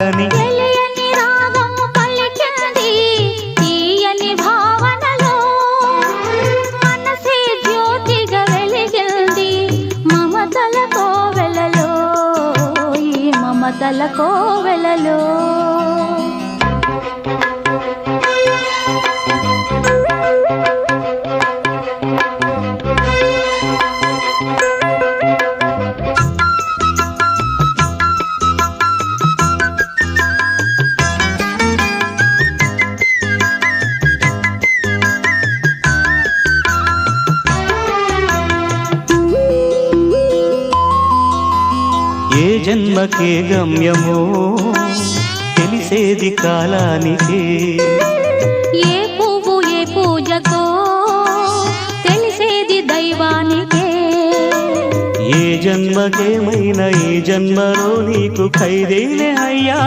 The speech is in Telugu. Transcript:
అని తెలియని రాగము పలికింది తీయని భావనలో మనసే జ్యోతిగా వెలిగింది మమతల కోవెలలో ఈ మమతల కోవెలలో ఏ జన్మకే గమ్యమో తెలిసేది కాలానికే ఏ పువ్వు ఏ పూజకో తెలిసేది దైవానికే ఏ జన్మకేమైనా ఈ జన్మలో నీకు ఖైదేలే అయ్యా